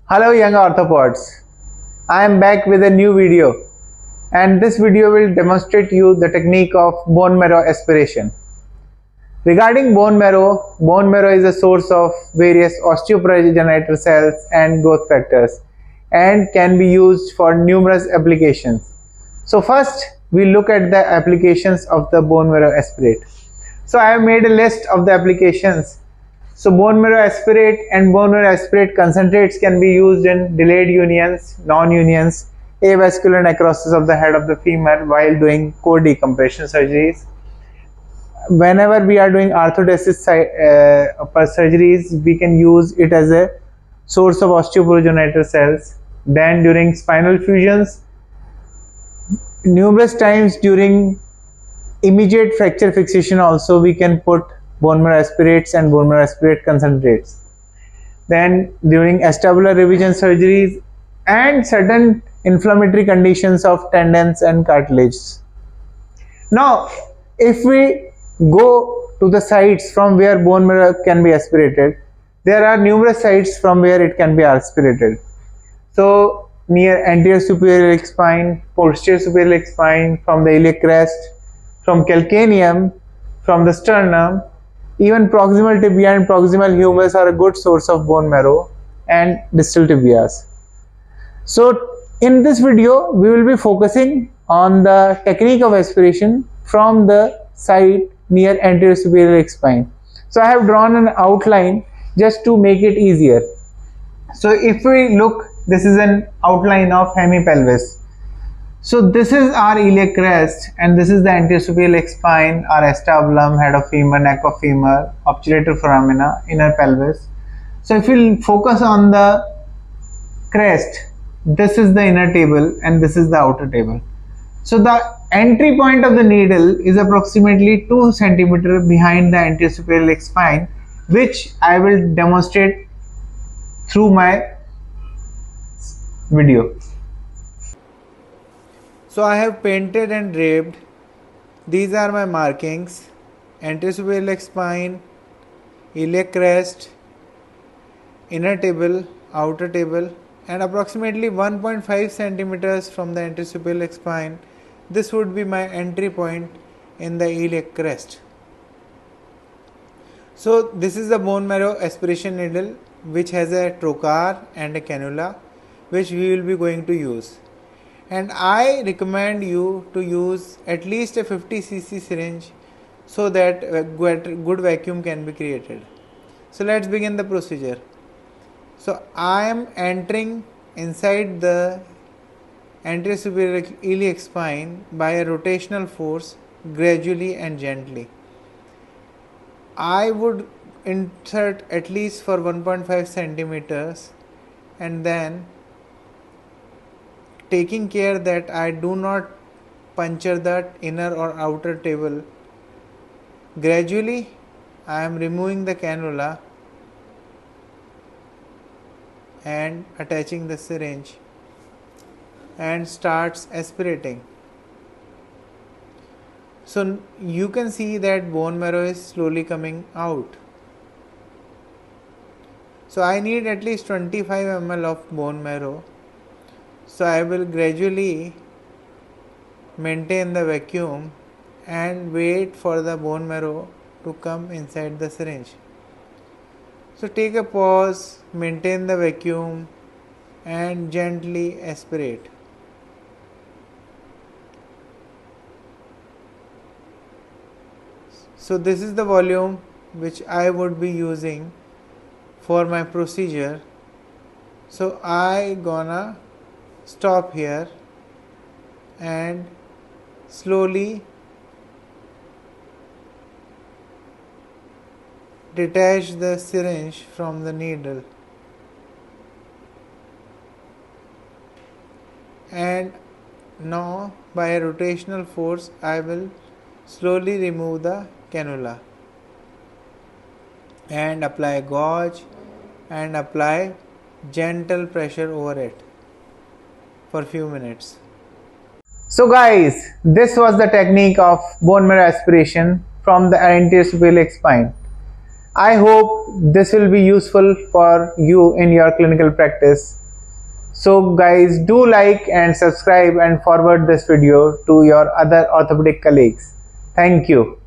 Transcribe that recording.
Hello young orthopods, I am back with a new video, and this video will demonstrate you the technique of bone marrow aspiration. Regarding bone marrow is a source of various osteoprogenitor cells and growth factors and can be used for numerous applications. So first we look at the applications of the bone marrow aspirate. So I have made a list of the applications. So bone marrow aspirate and bone marrow aspirate concentrates can be used in delayed unions, non-unions, avascular necrosis of the head of the femur while doing core decompression surgeries. Whenever we are doing orthodesis surgeries, we can use it as a source of osteoprogenitor cells. Then during spinal fusions, numerous times during immediate fracture fixation also we can put bone marrow aspirates and bone marrow aspirate concentrates. Then during acetabular revision surgeries and certain inflammatory conditions of tendons and cartilages. Now if we go to the sites from where bone marrow can be aspirated, there are numerous sites from where it can be aspirated. So near anterior superior iliac spine, posterior superior iliac spine, from the iliac crest, from calcaneum, from the sternum, even proximal tibia and proximal humerus are a good source of bone marrow, and distal tibias. So in this video we will be focusing on the technique of aspiration from the site near anterior superior iliac spine. So I have drawn an outline just to make it easier. So if we look, this is an outline of hemipelvis. So this is our iliac crest and this is the anterior superior iliac spine, our acetabulum, head of femur, neck of femur, obturator foramina, inner pelvis. So if we focus on the crest, this is the inner table and this is the outer table. So the entry point of the needle is approximately 2 cm behind the anterior superior iliac spine, which I will demonstrate through my video. So I have painted and draped. These are my markings: anterior superior iliac spine, iliac crest, inner table, outer table, and approximately 1.5 centimeters from the anterior superior iliac spine. This would be my entry point in the iliac crest. So this is the bone marrow aspiration needle, which has a trocar and a cannula, which we will be going to use. And I recommend you to use at least a 50 cc syringe so that a good vacuum can be created. So let's begin the procedure. So I am entering inside the anterior superior iliac spine by a rotational force, gradually and gently. I would insert at least for 1.5 centimeters and then taking care that I do not puncture the inner or outer table. Gradually I am removing the cannula and attaching the syringe and starts aspirating. So you can see that bone marrow is slowly coming out. So I need at least 25 ml of bone marrow. So I will gradually maintain the vacuum and wait for the bone marrow to come inside the syringe. So take a pause, maintain the vacuum and gently aspirate. So this is the volume which I would be using for my procedure. So I gonna stop here and slowly detach the syringe from the needle, and now by a rotational force I will slowly remove the cannula and apply gauze and apply gentle pressure over it for few minutes. So guys, this was the technique of bone marrow aspiration from the anterior superior iliac spine. I hope this will be useful for you in your clinical practice. So guys, do like and subscribe and forward this video to your other orthopedic colleagues. Thank you.